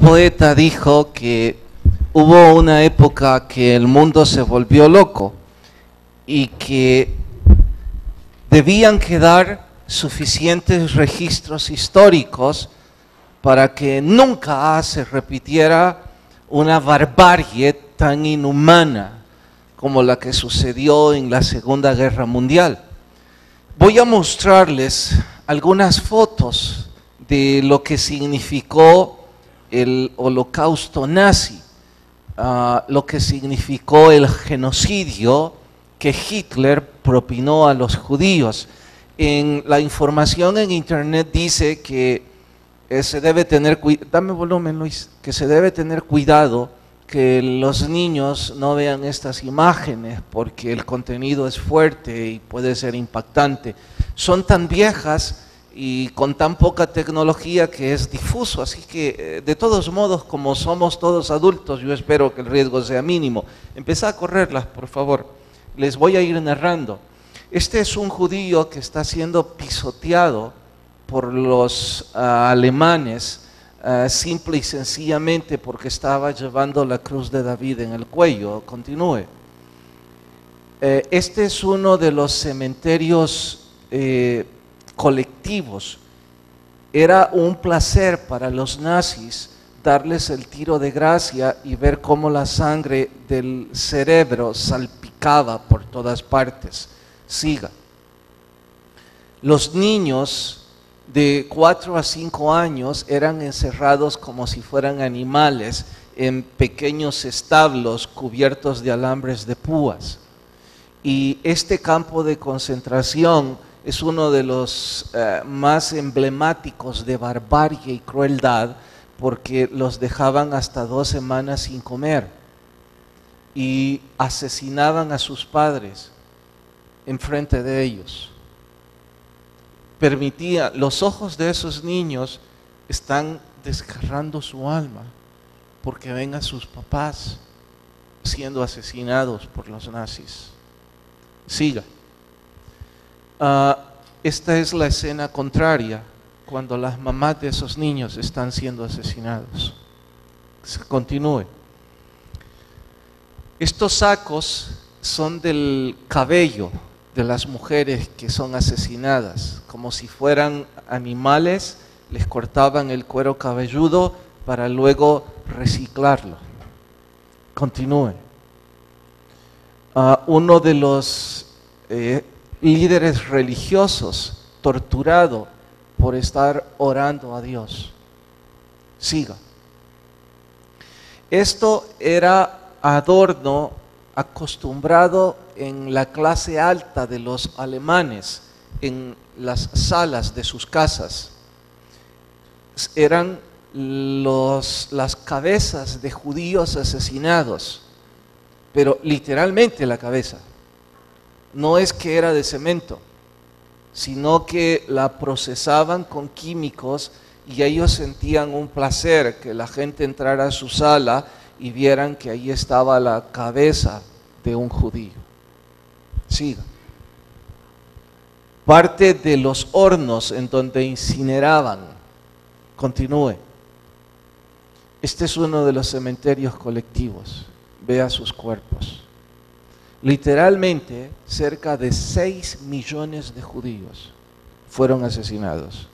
poeta dijo que hubo una época que el mundo se volvió loco y que debían quedar suficientes registros históricos para que nunca se repitiera una barbarie tan inhumana como la que sucedió en la Segunda Guerra Mundial. Voy a mostrarles algunas fotos de lo que significó el holocausto nazi, lo que significó el genocidio que Hitler propinó a los judíos. En la información en internet dice que se debe tener cuidado, dame volumen Luis, que se debe tener cuidado que los niños no vean estas imágenes porque el contenido es fuerte y puede ser impactante. Son tan viejas y con tan poca tecnología que es difuso, así que de todos modos, como somos todos adultos, yo espero que el riesgo sea mínimo. Empezá a correrlas, por favor. Les voy a ir narrando. Este es un judío que está siendo pisoteado por los alemanes, simple y sencillamente porque estaba llevando la cruz de David en el cuello. Continúe. Este es uno de los cementerios colectivos. Era un placer para los nazis darles el tiro de gracia y ver cómo la sangre del cerebro salpicaba por todas partes. Siga. Los niños de 4 a 5 años eran encerrados como si fueran animales en pequeños establos cubiertos de alambres de púas. Y este campo de concentración es uno de los más emblemáticos de barbarie y crueldad, porque los dejaban hasta 2 semanas sin comer y asesinaban a sus padres enfrente de ellos. Los ojos de esos niños están desgarrando su alma porque ven a sus papás siendo asesinados por los nazis. Siga. Esta es la escena contraria, cuando las mamás de esos niños están siendo asesinados. Continúe. Estos sacos son del cabello de las mujeres que son asesinadas, como si fueran animales, les cortaban el cuero cabelludo para luego reciclarlo. Continúe. Uno de los líderes religiosos torturado por estar orando a Dios. Siga. Esto era adorno acostumbrado en la clase alta de los alemanes, en las salas de sus casas. Eran las cabezas de judíos asesinados, pero literalmente la cabeza. No es que era de cemento, sino que la procesaban con químicos y ellos sentían un placer que la gente entrara a su sala y vieran que ahí estaba la cabeza de un judío. Siga. Parte de los hornos en donde incineraban. Continúe. Este es uno de los cementerios colectivos. Vea sus cuerpos. Literalmente, cerca de 6 millones de judíos fueron asesinados.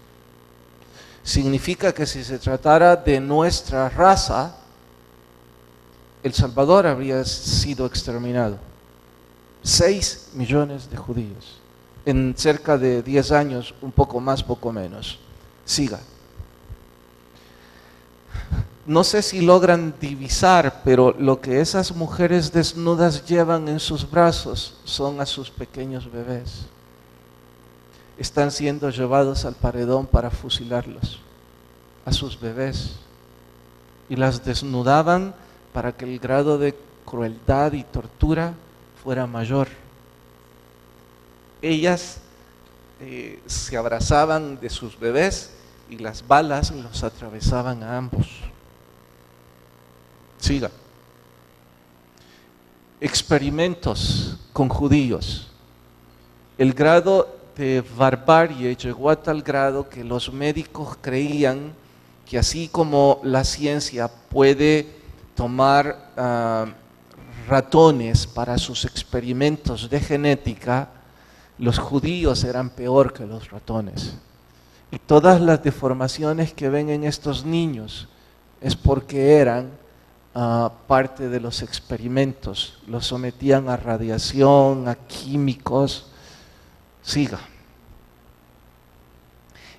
Significa que si se tratara de nuestra raza, El Salvador habría sido exterminado. 6 millones de judíos. En cerca de 10 años, un poco más, poco menos. Siga. No sé si logran divisar, pero lo que esas mujeres desnudas llevan en sus brazos son a sus pequeños bebés. Están siendo llevados al paredón para fusilarlos, a sus bebés. Y las desnudaban para que el grado de crueldad y tortura fuera mayor. Ellas se abrazaban de sus bebés y las balas los atravesaban a ambos. Siga. Experimentos con judíos. El grado de barbarie llegó a tal grado que los médicos creían que así como la ciencia puede tomar ratones para sus experimentos de genética, los judíos eran peor que los ratones. Y todas las deformaciones que ven en estos niños es porque eran parte de los experimentos. Los sometían a radiación, a químicos. Siga.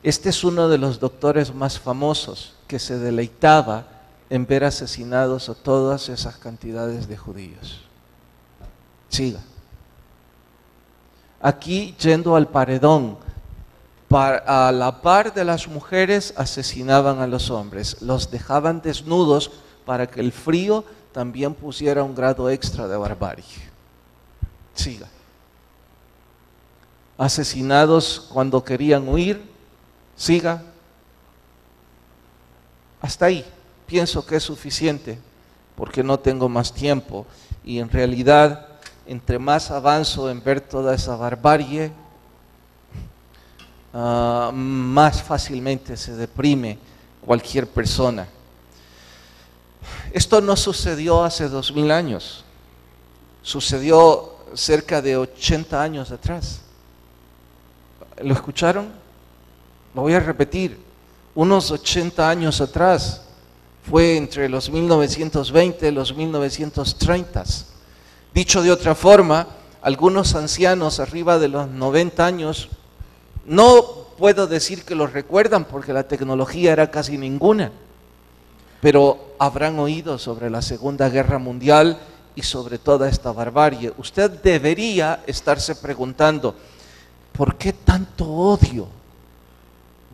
Este es uno de los doctores más famosos que se deleitaba en ver asesinados a todas esas cantidades de judíos. Siga. Aquí, yendo al paredón, a la par de las mujeres asesinaban a los hombres, los dejaban desnudos para que el frío también pusiera un grado extra de barbarie. Siga. Asesinados cuando querían huir. Siga. Hasta ahí. Pienso que es suficiente porque no tengo más tiempo y en realidad entre más avanzo en ver toda esa barbarie, más fácilmente se deprime cualquier persona. Esto no sucedió hace 2000 años, sucedió cerca de 80 años atrás. ¿Lo escucharon? Lo voy a repetir, unos 80 años atrás, fue entre los 1920 y los 1930. Dicho de otra forma, algunos ancianos arriba de los 90 años, no puedo decir que los recuerdan porque la tecnología era casi ninguna, pero habrán oído sobre la Segunda Guerra Mundial y sobre toda esta barbarie. Usted debería estarse preguntando, ¿por qué tanto odio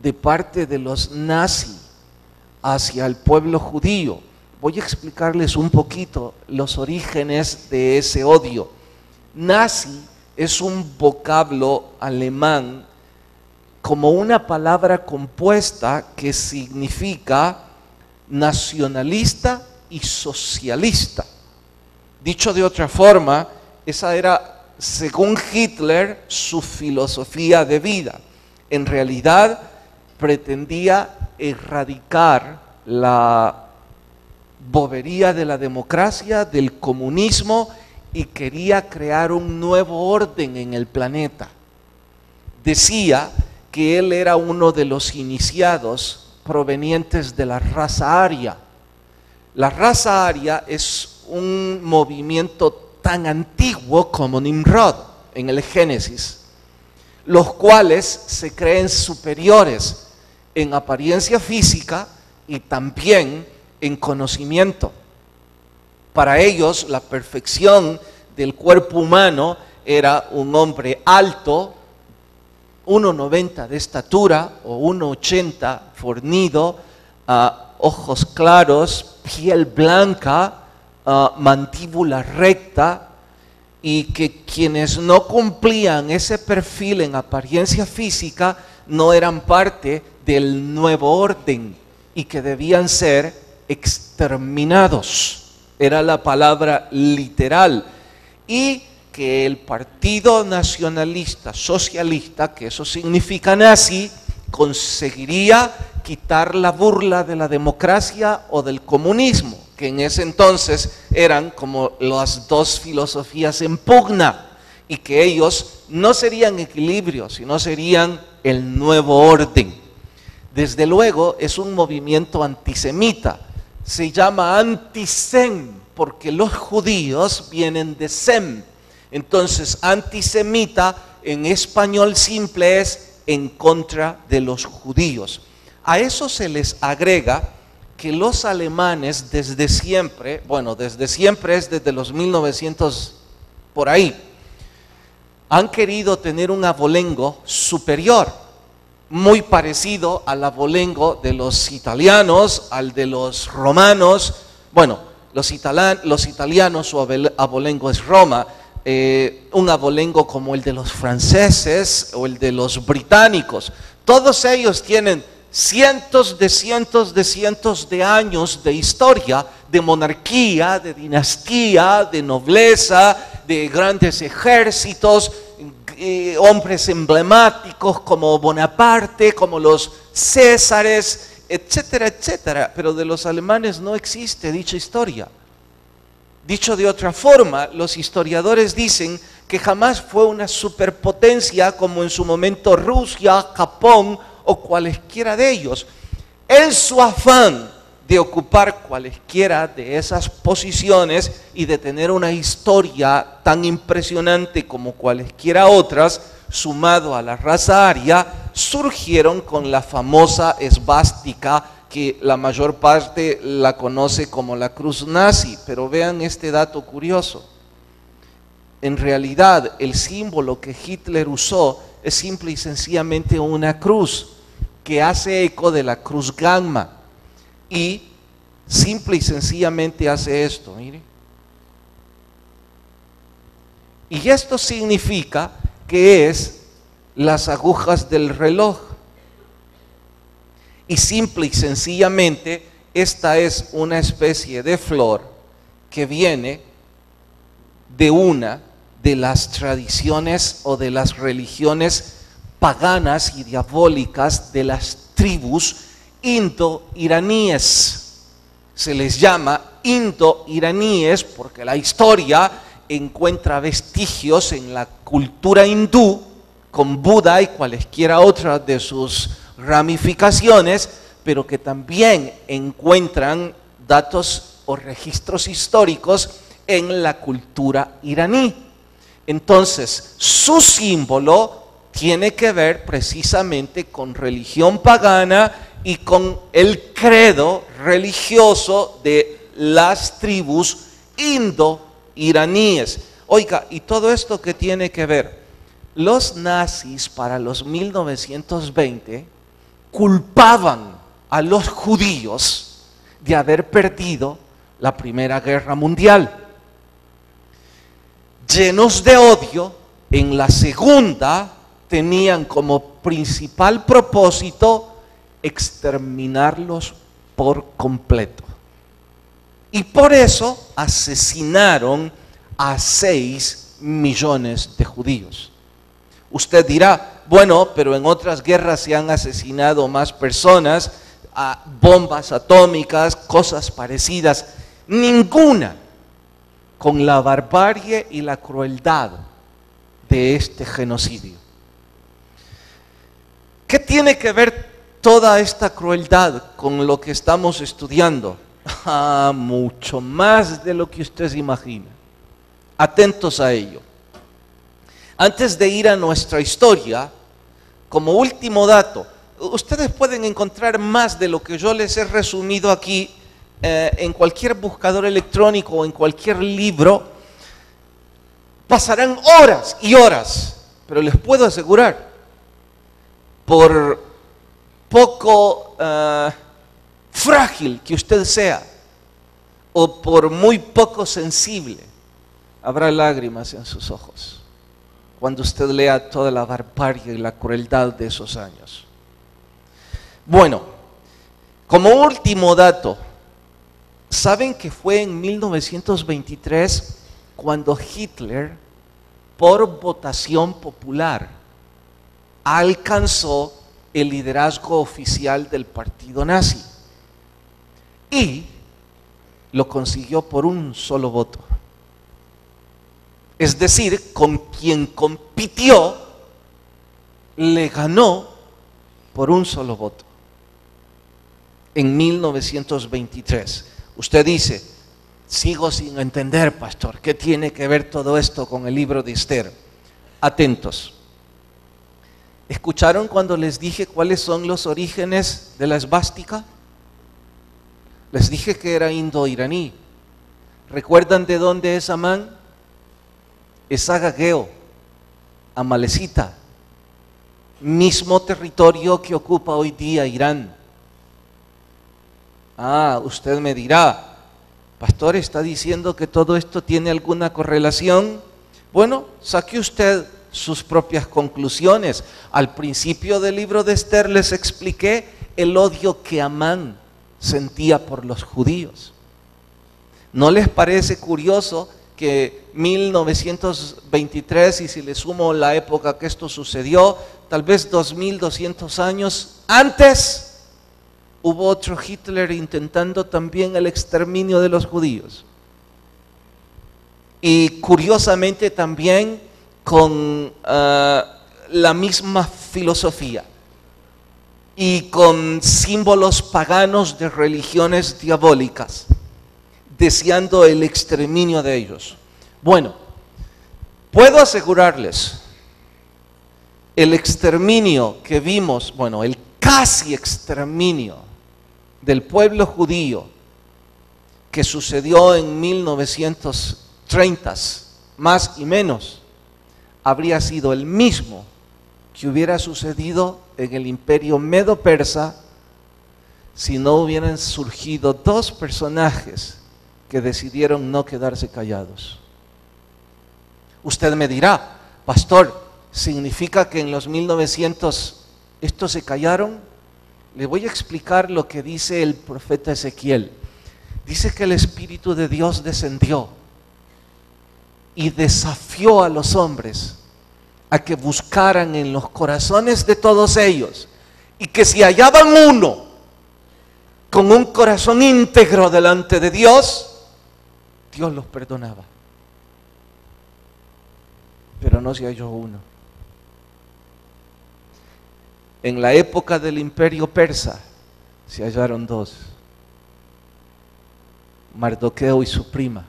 de parte de los nazis hacia el pueblo judío? Voy a explicarles un poquito los orígenes de ese odio. Nazi es un vocablo alemán como una palabra compuesta que significa nacionalista y socialista. Dicho de otra forma, esa era, según Hitler, su filosofía de vida. En realidad, pretendía erradicar la bobería de la democracia, del comunismo, y quería crear un nuevo orden en el planeta. Decía que él era uno de los iniciados provenientes de la raza aria. La raza aria es un movimiento tan antiguo como Nimrod en el Génesis, los cuales se creen superiores en apariencia física y también en conocimiento. Para ellos la perfección del cuerpo humano era un hombre alto, 1,90 de estatura o 1,80 fornido, ojos claros, piel blanca, mandíbula recta, y que quienes no cumplían ese perfil en apariencia física no eran parte del nuevo orden y que debían ser exterminados. Era la palabra literal. Y que el Partido Nacionalista Socialista, que eso significa nazi, conseguiría quitar la burla de la democracia o del comunismo, que en ese entonces eran como las dos filosofías en pugna, y que ellos no serían equilibrio, sino serían el nuevo orden. Desde luego es un movimiento antisemita, se llama antisem, porque los judíos vienen de sem. Entonces antisemita en español simple es en contra de los judíos. A eso se les agrega que los alemanes desde siempre, bueno, desde siempre es desde los 1900 por ahí, han querido tener un abolengo superior, muy parecido al abolengo de los italianos, al de los romanos. Bueno, los italianos, su abolengo es Roma, un abolengo como el de los franceses o el de los británicos. Todos ellos tienen cientos de años de historia, de monarquía, de dinastía, de nobleza, de grandes ejércitos, hombres emblemáticos como Bonaparte, como los Césares, etcétera, etcétera. Pero de los alemanes no existe dicha historia. Dicho de otra forma, los historiadores dicen que jamás fue una superpotencia como en su momento Rusia, Japón o cualesquiera de ellos. En su afán de ocupar cualesquiera de esas posiciones y de tener una historia tan impresionante como cualesquiera otras, sumado a la raza aria, surgieron con la famosa esvástica que la mayor parte la conoce como la cruz nazi. Pero vean este dato curioso. En realidad, el símbolo que Hitler usó es simple y sencillamente una cruz que hace eco de la cruz gamma. Y simple y sencillamente hace esto, mire. Y esto significa que es las agujas del reloj. Y simple y sencillamente esta es una especie de flor que viene de una de las tradiciones o de las religiones paganas y diabólicas de las tribus indo-iraníes. Se les llama indo-iraníes porque la historia encuentra vestigios en la cultura hindú con Buda y cualesquiera otra de sus ramificaciones, pero que también encuentran datos o registros históricos en la cultura iraní. Entonces, su símbolo tiene que ver precisamente con religión pagana y con el credo religioso de las tribus indo-iraníes. Oiga, ¿y todo esto qué tiene que ver? Los nazis para los 1920 culpaban a los judíos de haber perdido la Primera Guerra Mundial. Llenos de odio, en la segunda tenían como principal propósito exterminarlos por completo. Y por eso asesinaron a 6 millones de judíos. Usted dirá, bueno, pero en otras guerras se han asesinado más personas, a bombas atómicas, cosas parecidas. Ninguna con la barbarie y la crueldad de este genocidio. ¿Qué tiene que ver toda esta crueldad con lo que estamos estudiando? Mucho más de lo que usted se imagina. Atentos a ello. Antes de ir a nuestra historia, como último dato, ustedes pueden encontrar más de lo que yo les he resumido aquí en cualquier buscador electrónico o en cualquier libro. Pasarán horas y horas, pero les puedo asegurar, por poco frágil que usted sea, o por muy poco sensible, habrá lágrimas en sus ojos cuando usted lea toda la barbarie y la crueldad de esos años. Bueno, como último dato, ¿saben que fue en 1923 cuando Hitler, por votación popular, alcanzó el liderazgo oficial del partido nazi? Y lo consiguió por un solo voto. Es decir, con quien compitió, le ganó por un solo voto. En 1923. Usted dice, sigo sin entender, pastor, ¿qué tiene que ver todo esto con el libro de Esther? Atentos. ¿Escucharon cuando les dije cuáles son los orígenes de la esvástica? Les dije que era indo-iraní. ¿Recuerdan de dónde es Amán? Es agageo, amalecita, mismo territorio que ocupa hoy día Irán. Usted me dirá, pastor, ¿está diciendo que todo esto tiene alguna correlación? Bueno, saque usted sus propias conclusiones. Al principio del libro de Esther les expliqué el odio que Amán sentía por los judíos. ¿No les parece curioso que 1923, y si le sumo la época que esto sucedió, tal vez 2200 años antes, hubo otro Hitler intentando también el exterminio de los judíos. Y curiosamente también con la misma filosofía y con símbolos paganos de religiones diabólicas, deseando el exterminio de ellos. Bueno, puedo asegurarles, el exterminio que vimos, bueno, el casi exterminio del pueblo judío que sucedió en 1930, más y menos, habría sido el mismo que hubiera sucedido en el imperio medo-persa si no hubieran surgido dos personajes que decidieron no quedarse callados. Usted me dirá, pastor, ¿significa que en los 1900 estos se callaron? Le voy a explicar lo que dice el profeta Ezequiel. Dice que el Espíritu de Dios descendió y desafió a los hombres a que buscaran en los corazones de todos ellos, y que si hallaban uno con un corazón íntegro delante de Dios, Dios los perdonaba. Pero no se halló uno. En la época del imperio persa se hallaron dos: Mardoqueo y su prima.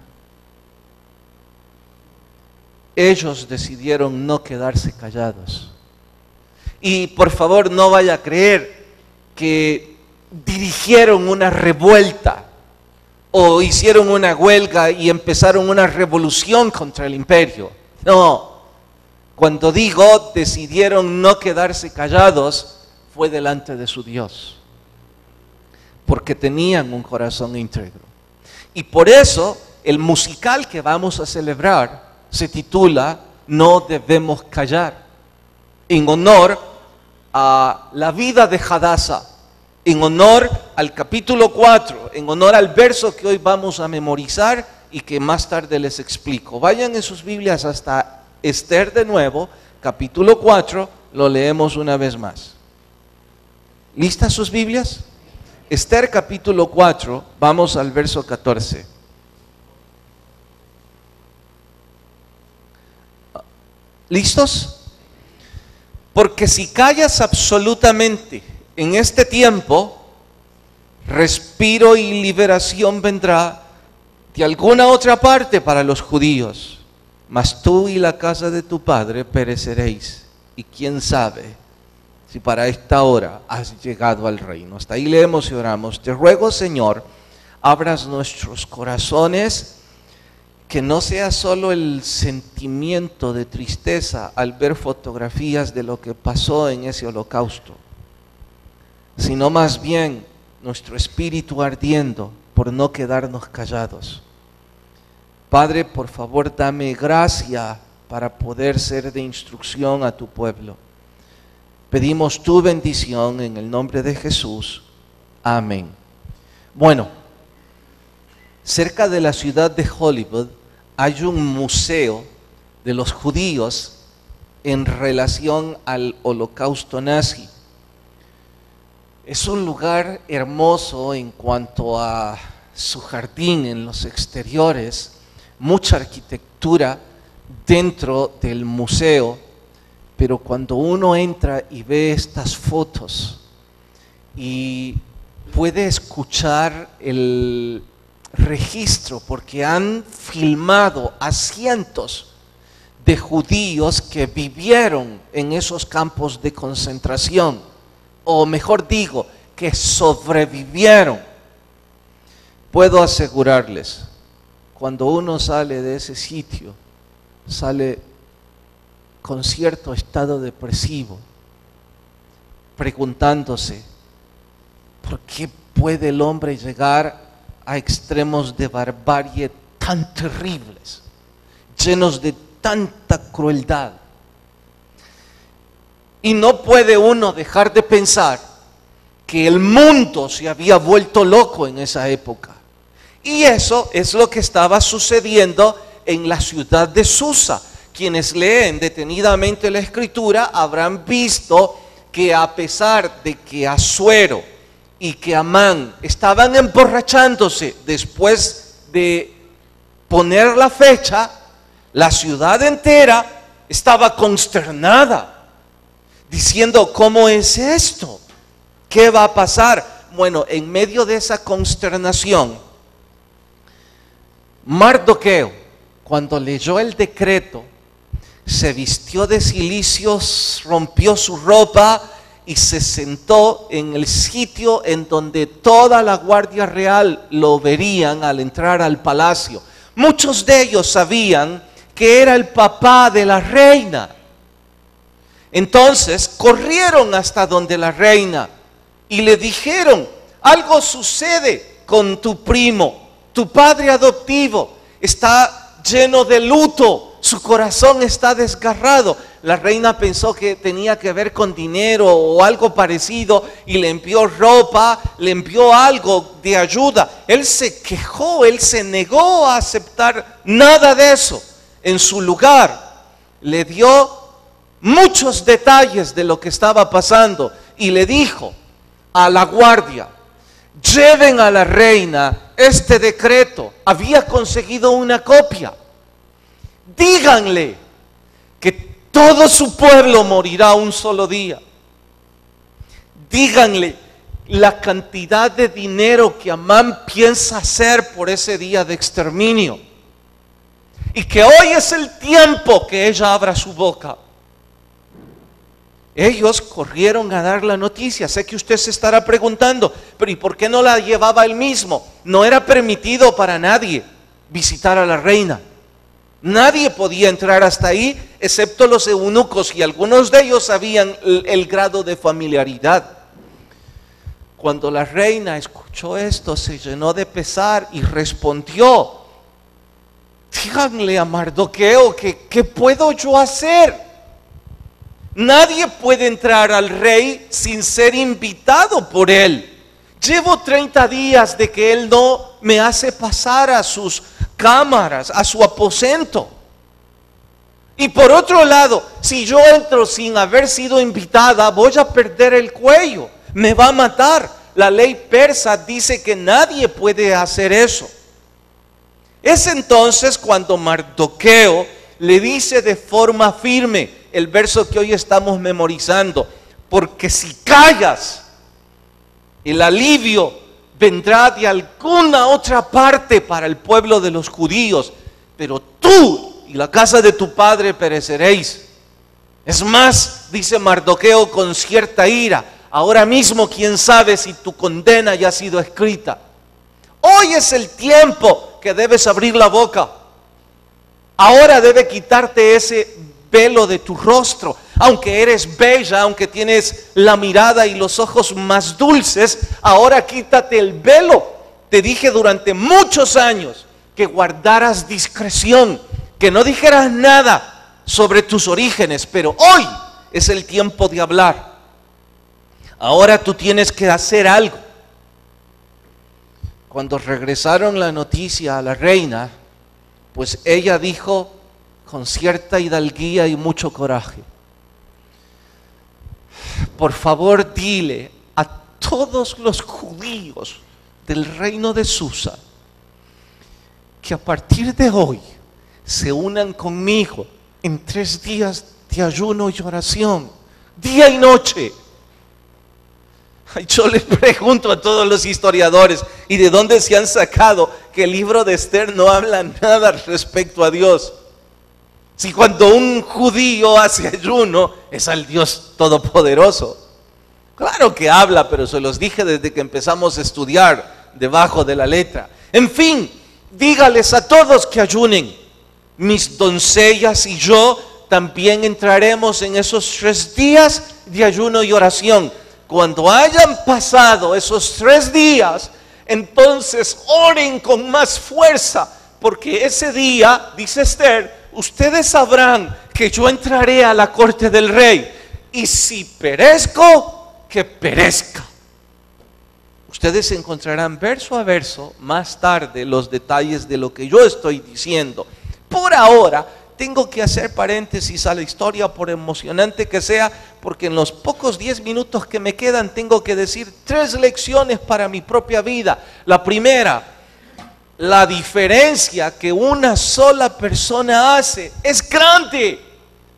Ellos decidieron no quedarse callados. Y por favor no vaya a creer que dirigieron una revuelta o hicieron una huelga y empezaron una revolución contra el imperio. No, cuando digo decidieron no quedarse callados, fue delante de su Dios, porque tenían un corazón íntegro. Y por eso el musical que vamos a celebrar se titula No debemos callar, en honor a la vida de Hadasa, en honor al capítulo 4, en honor al verso que hoy vamos a memorizar y que más tarde les explico. Vayan en sus Biblias hasta Esther de nuevo, capítulo 4, lo leemos una vez más. ¿Listas sus Biblias? Esther capítulo 4, vamos al verso 14. ¿Listos? Porque si callas absolutamente en este tiempo, respiro y liberación vendrá de alguna otra parte para los judíos, mas tú y la casa de tu padre pereceréis, y quién sabe si para esta hora has llegado al reino. Hasta ahí leemos y oramos. Te ruego, Señor, abras nuestros corazones, que no sea solo el sentimiento de tristeza al ver fotografías de lo que pasó en ese holocausto, sino más bien nuestro espíritu ardiendo por no quedarnos callados. Padre, por favor, dame gracia para poder ser de instrucción a tu pueblo. Pedimos tu bendición en el nombre de Jesús. Amén. Bueno, cerca de la ciudad de Hollywood hay un museo de los judíos en relación al holocausto nazi. Es un lugar hermoso en cuanto a su jardín en los exteriores, mucha arquitectura dentro del museo, pero cuando uno entra y ve estas fotos y puede escuchar el registro, porque han filmado a cientos de judíos que vivieron en esos campos de concentración, o mejor digo, que sobrevivieron. Puedo asegurarles, cuando uno sale de ese sitio, sale con cierto estado depresivo, preguntándose, ¿por qué puede el hombre llegar a extremos de barbarie tan terribles, llenos de tanta crueldad? Y no puede uno dejar de pensar que el mundo se había vuelto loco en esa época. Y eso es lo que estaba sucediendo en la ciudad de Susa. Quienes leen detenidamente la Escritura habrán visto que a pesar de que Asuero y que Amán estaban emborrachándose después de poner la fecha, la ciudad entera estaba consternada, diciendo: ¿cómo es esto? ¿Qué va a pasar? Bueno, en medio de esa consternación, Mardoqueo, cuando leyó el decreto, se vistió de cilicios, rompió su ropa y se sentó en el sitio en donde toda la guardia real lo verían al entrar al palacio. Muchos de ellos sabían que era el papá de la reina. Entonces corrieron hasta donde la reina y le dijeron: algo sucede con tu primo, tu padre adoptivo está lleno de luto, su corazón está desgarrado. La reina pensó que tenía que ver con dinero o algo parecido y le envió ropa, le envió algo de ayuda. Él se quejó, él se negó a aceptar nada de eso. En su lugar, le dio muchos detalles de lo que estaba pasando y le dijo a la guardia: lleven a la reina este decreto. Había conseguido una copia. Díganle que todo su pueblo morirá un solo día. Díganle la cantidad de dinero que Amán piensa hacer por ese día de exterminio. Y que hoy es el tiempo que ella abra su boca. Ellos corrieron a dar la noticia. Sé que usted se estará preguntando: pero ¿y por qué no la llevaba él mismo? No era permitido para nadie visitar a la reina. Nadie podía entrar hasta ahí, excepto los eunucos, y algunos de ellos sabían el grado de familiaridad. Cuando la reina escuchó esto, se llenó de pesar y respondió: díganle a Mardoqueo ¿qué puedo yo hacer? Nadie puede entrar al rey sin ser invitado por él. Llevo 30 días de que él no me hace pasar a sus cámaras, a su aposento. Y por otro lado, si yo entro sin haber sido invitada, voy a perder el cuello, me va a matar. La ley persa dice que nadie puede hacer eso. Es entonces cuando Mardoqueo le dice de forma firme el verso que hoy estamos memorizando: porque si callas, el alivio vendrá de alguna otra parte para el pueblo de los judíos, pero tú y la casa de tu padre pereceréis. Es más, dice Mardoqueo con cierta ira: ahora mismo quién sabe si tu condena ya ha sido escrita. Hoy es el tiempo que debes abrir la boca. Ahora debe quitarte ese velo de tu rostro. Aunque eres bella, aunque tienes la mirada y los ojos más dulces, ahora quítate el velo. Te dije durante muchos años que guardaras discreción, que no dijeras nada sobre tus orígenes, pero hoy es el tiempo de hablar. Ahora tú tienes que hacer algo. Cuando regresaron la noticia a la reina, pues ella dijo con cierta hidalguía y mucho coraje: por favor, dile a todos los judíos del reino de Susa que a partir de hoy se unan conmigo en 3 días de ayuno y oración, día y noche. Yo les pregunto a todos los historiadores: ¿y de dónde se han sacado que el libro de Esther no habla nada respecto a Dios? Si cuando un judío hace ayuno es al Dios Todopoderoso. Claro que habla, pero se los dije desde que empezamos a estudiar debajo de la letra. En fin, dígales a todos que ayunen. Mis doncellas y yo también entraremos en esos 3 días de ayuno y oración. Cuando hayan pasado esos 3 días, entonces oren con más fuerza, porque ese día, dice Esther, ustedes sabrán que yo entraré a la corte del rey, y si perezco, que perezca. Ustedes encontrarán verso a verso más tarde los detalles de lo que yo estoy diciendo. Por ahora, tengo que hacer paréntesis a la historia, por emocionante que sea, porque en los pocos 10 minutos que me quedan tengo que decir 3 lecciones para mi propia vida. La primera, la diferencia que una sola persona hace es grande,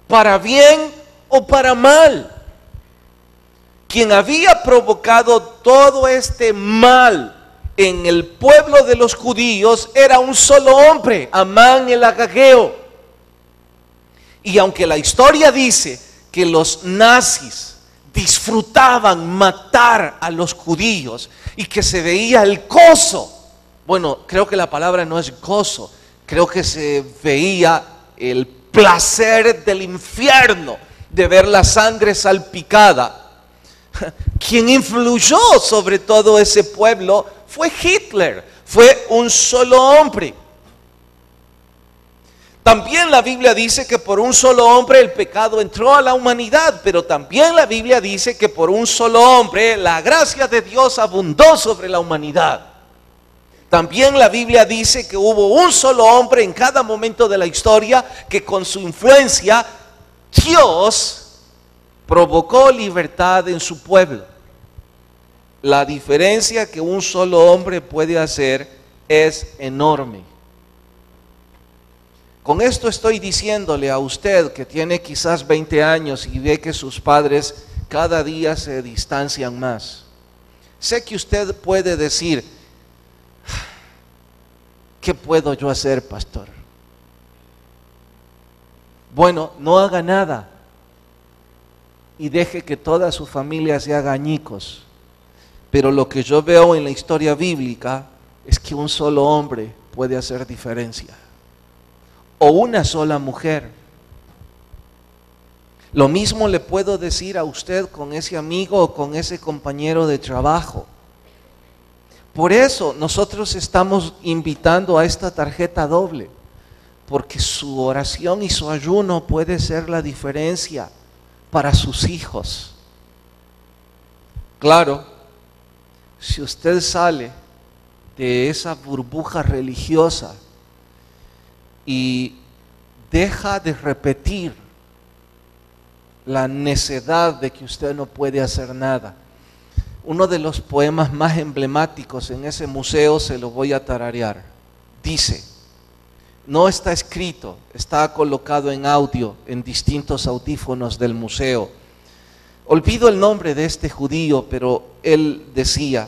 para bien o para mal. Quien había provocado todo este mal en el pueblo de los judíos era un solo hombre, Amán el agageo. Y aunque la historia dice que los nazis disfrutaban matar a los judíos y que se veía el gozo, bueno, creo que la palabra no es gozo, creo que se veía el placer del infierno de ver la sangre salpicada. Quien influyó sobre todo ese pueblo fue Hitler, fue un solo hombre. También la Biblia dice que por un solo hombre el pecado entró a la humanidad, pero también la Biblia dice que por un solo hombre la gracia de Dios abundó sobre la humanidad. También la Biblia dice que hubo un solo hombre en cada momento de la historia que con su influencia Dios provocó libertad en su pueblo. La diferencia que un solo hombre puede hacer es enorme. Con esto estoy diciéndole a usted que tiene quizás 20 años y ve que sus padres cada día se distancian más. Sé que usted puede decir, ¿qué puedo yo hacer, pastor? Bueno, no haga nada y deje que toda su familia se haga añicos. Pero lo que yo veo en la historia bíblica es que un solo hombre puede hacer diferencia. O una sola mujer. Lo mismo le puedo decir a usted con ese amigo o con ese compañero de trabajo. Por eso nosotros estamos invitando a esta tarjeta doble, porque su oración y su ayuno puede ser la diferencia para sus hijos. Claro, si usted sale de esa burbuja religiosa y deja de repetir la necedad de que usted no puede hacer nada. Uno de los poemas más emblemáticos en ese museo se lo voy a tararear. Dice, no está escrito, está colocado en audio en distintos audífonos del museo. Olvido el nombre de este judío, pero él decía,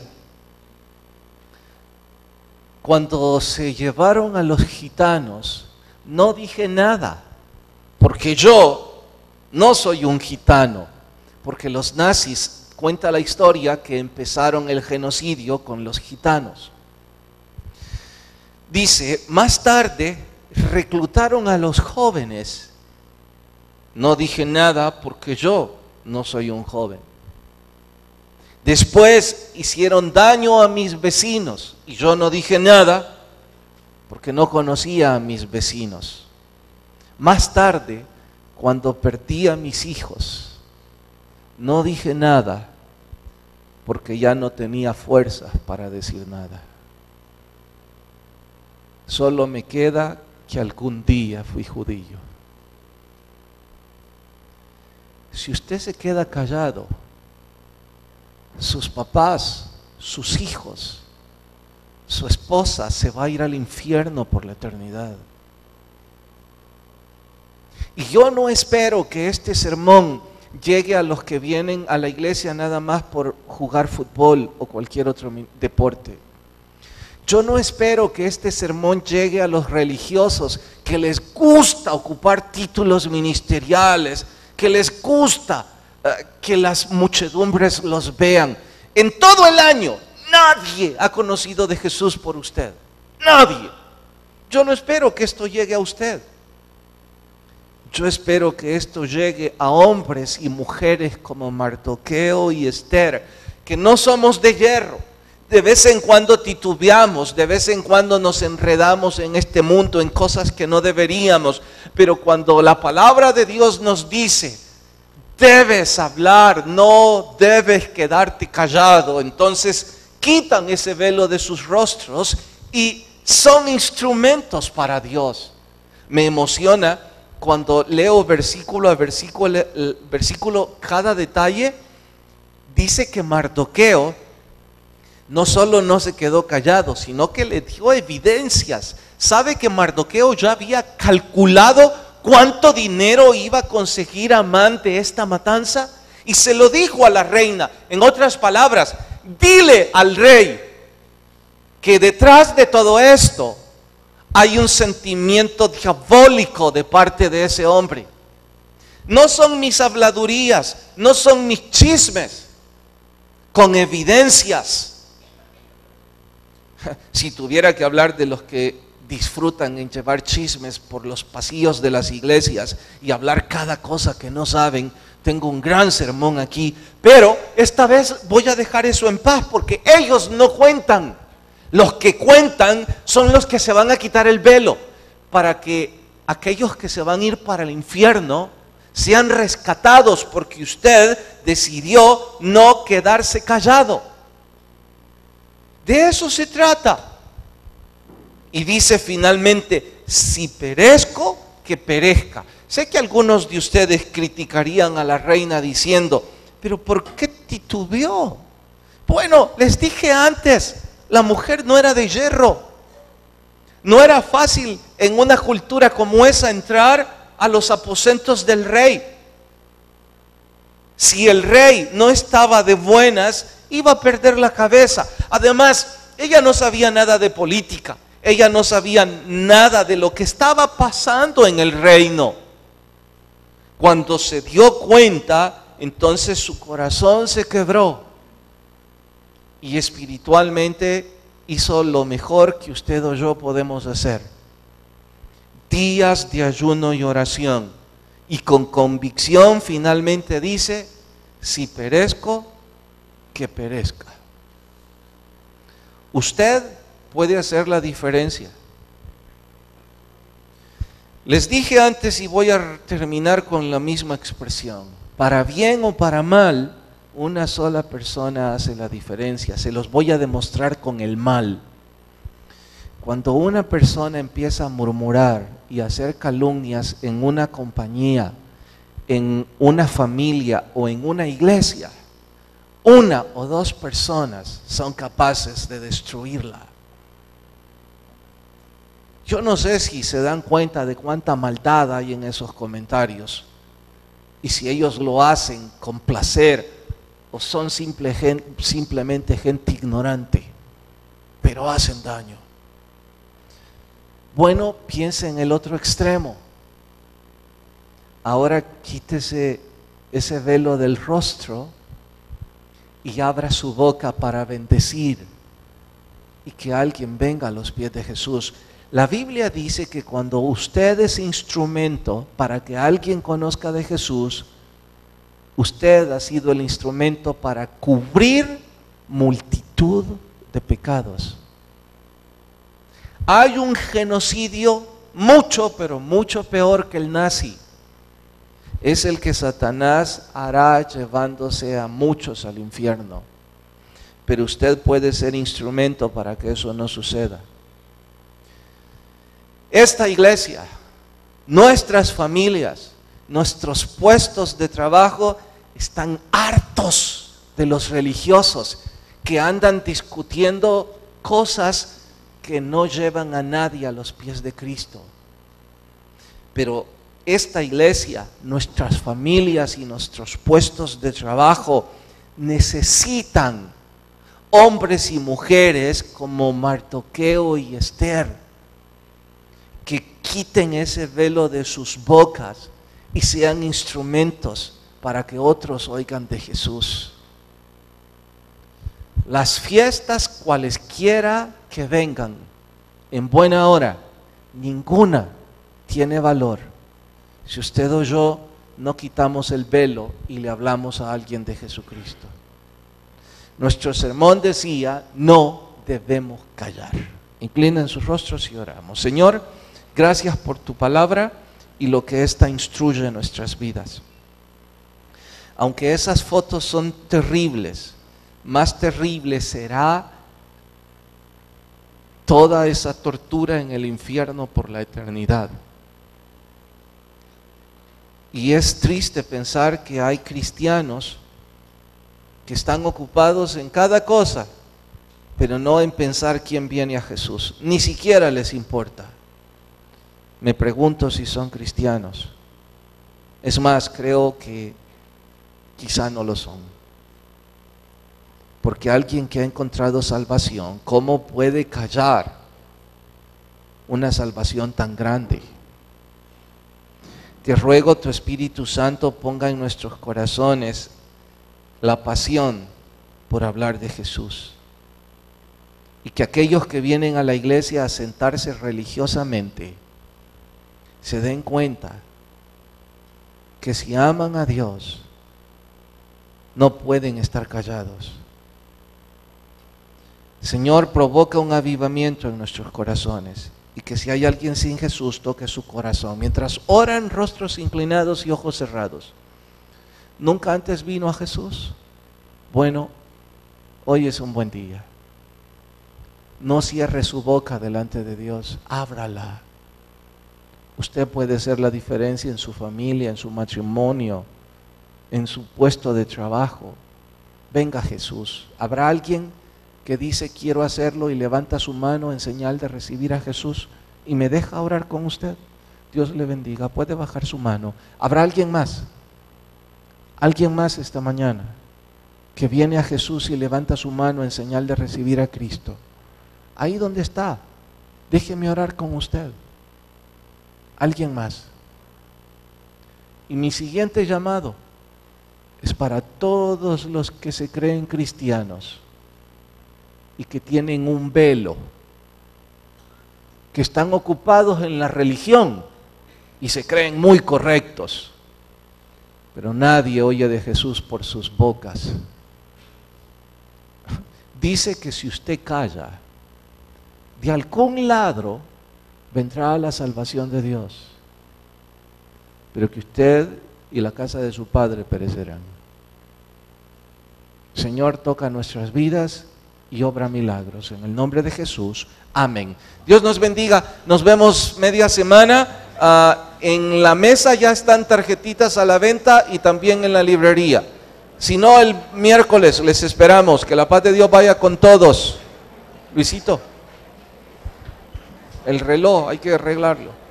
cuando se llevaron a los gitanos, no dije nada, porque yo no soy un gitano, porque los nazis, cuenta la historia que empezaron el genocidio con los gitanos. Dice, más tarde reclutaron a los jóvenes, no dije nada porque yo no soy un joven. Después hicieron daño a mis vecinos y yo no dije nada porque no conocía a mis vecinos. Más tarde, cuando perdí a mis hijos, no dije nada porque ya no tenía fuerzas para decir nada. Solo me queda que algún día fui judío. Si usted se queda callado, sus papás, sus hijos, su esposa se va a ir al infierno por la eternidad. Y yo no espero que este sermón llegue a los que vienen a la iglesia nada más por jugar fútbol o cualquier otro deporte. Yo no espero que este sermón llegue a los religiosos que les gusta ocupar títulos ministeriales, que les gusta que las muchedumbres los vean. En todo el año nadie ha conocido de Jesús por usted. Nadie. Yo no espero que esto llegue a usted. Yo espero que esto llegue a hombres y mujeres como Mardoqueo y Esther, que no somos de hierro. De vez en cuando titubeamos, de vez en cuando nos enredamos en este mundo, en cosas que no deberíamos. Pero cuando la palabra de Dios nos dice, debes hablar, no debes quedarte callado, entonces quitan ese velo de sus rostros y son instrumentos para Dios. Me emociona cuando leo versículo a versículo, cada detalle, dice que Mardoqueo no solo no se quedó callado, sino que le dio evidencias. ¿Sabe que Mardoqueo ya había calculado cuánto dinero iba a conseguir Amán de esta matanza? Y se lo dijo a la reina. En otras palabras, dile al rey que detrás de todo esto hay un sentimiento diabólico de parte de ese hombre. No son mis habladurías, no son mis chismes, con evidencias. Si tuviera que hablar de los que disfrutan en llevar chismes por los pasillos de las iglesias y hablar cada cosa que no saben, tengo un gran sermón aquí, pero esta vez voy a dejar eso en paz porque ellos no cuentan. Los que cuentan son los que se van a quitar el velo para que aquellos que se van a ir para el infierno sean rescatados porque usted decidió no quedarse callado. De eso se trata. Y dice finalmente, si perezco, que perezca. Sé que algunos de ustedes criticarían a la reina diciendo, pero ¿por qué titubeó? Bueno, les dije antes, la mujer no era de hierro. No era fácil en una cultura como esa entrar a los aposentos del rey. Si el rey no estaba de buenas, iba a perder la cabeza. Además, ella no sabía nada de política. Ella no sabía nada de lo que estaba pasando en el reino. Cuando se dio cuenta, entonces su corazón se quebró. Y espiritualmente hizo lo mejor que usted o yo podemos hacer. Días de ayuno y oración. Y con convicción finalmente dice, si perezco, que perezca. Usted puede hacer la diferencia. Les dije antes y voy a terminar con la misma expresión. Para bien o para mal, una sola persona hace la diferencia. Se los voy a demostrar con el mal. Cuando una persona empieza a murmurar y a hacer calumnias en una compañía, en una familia o en una iglesia, una o dos personas son capaces de destruirla. Yo no sé si se dan cuenta de cuánta maldad hay en esos comentarios y si ellos lo hacen con placer o son simplemente gente ignorante, pero hacen daño. Bueno, piense en el otro extremo. Ahora quítese ese velo del rostro y abra su boca para bendecir y que alguien venga a los pies de Jesús. La Biblia dice que cuando usted es instrumento para que alguien conozca de Jesús, usted ha sido el instrumento para cubrir multitud de pecados. Hay un genocidio mucho, pero mucho peor que el nazi. Es el que Satanás hará llevándose a muchos al infierno. Pero usted puede ser instrumento para que eso no suceda. Esta iglesia, nuestras familias, nuestros puestos de trabajo están hartos de los religiosos que andan discutiendo cosas que no llevan a nadie a los pies de Cristo. Pero esta iglesia, nuestras familias y nuestros puestos de trabajo necesitan hombres y mujeres como Mardoqueo y Esther, que quiten ese velo de sus bocas y sean instrumentos para que otros oigan de Jesús. Las fiestas cualesquiera que vengan en buena hora, ninguna tiene valor si usted o yo no quitamos el velo y le hablamos a alguien de Jesucristo. Nuestro sermón decía, no debemos callar. Inclinen sus rostros y oramos. Señor, gracias por tu palabra y lo que ésta instruye en nuestras vidas. Aunque esas fotos son terribles, más terrible será toda esa tortura en el infierno por la eternidad. Y es triste pensar que hay cristianos que están ocupados en cada cosa, pero no en pensar quién viene a Jesús. Ni siquiera les importa. Me pregunto si son cristianos. Es más, creo que quizá no lo son. Porque alguien que ha encontrado salvación, ¿cómo puede callar una salvación tan grande? Te ruego, tu Espíritu Santo ponga en nuestros corazones la pasión por hablar de Jesús. Y que aquellos que vienen a la iglesia a sentarse religiosamente se den cuenta que si aman a Dios, no pueden estar callados. Señor, provoca un avivamiento en nuestros corazones. Y que si hay alguien sin Jesús, toque su corazón. Mientras oran, rostros inclinados y ojos cerrados. ¿Nunca antes vino a Jesús? Bueno, hoy es un buen día. No cierre su boca delante de Dios, ábrala. Usted puede hacer la diferencia en su familia, en su matrimonio, en su puesto de trabajo. Venga Jesús. ¿Habrá alguien que dice quiero hacerlo y levanta su mano en señal de recibir a Jesús y me deja orar con usted? Dios le bendiga. Puede bajar su mano. ¿Habrá alguien más? ¿Alguien más esta mañana que viene a Jesús y levanta su mano en señal de recibir a Cristo? Ahí donde está, déjeme orar con usted. ¿Alguien más? Y mi siguiente llamado es para todos los que se creen cristianos y que tienen un velo, que están ocupados en la religión y se creen muy correctos, pero nadie oye de Jesús por sus bocas. Dice que si usted calla, de algún lado vendrá la salvación de Dios, pero que usted y la casa de su padre perecerán. Señor, toca nuestras vidas y obra milagros. En el nombre de Jesús, amén. Dios nos bendiga. Nos vemos media semana. En la mesa ya están tarjetitas a la venta y también en la librería. Si no, el miércoles les esperamos. Que la paz de Dios vaya con todos. Luisito, el reloj hay que arreglarlo.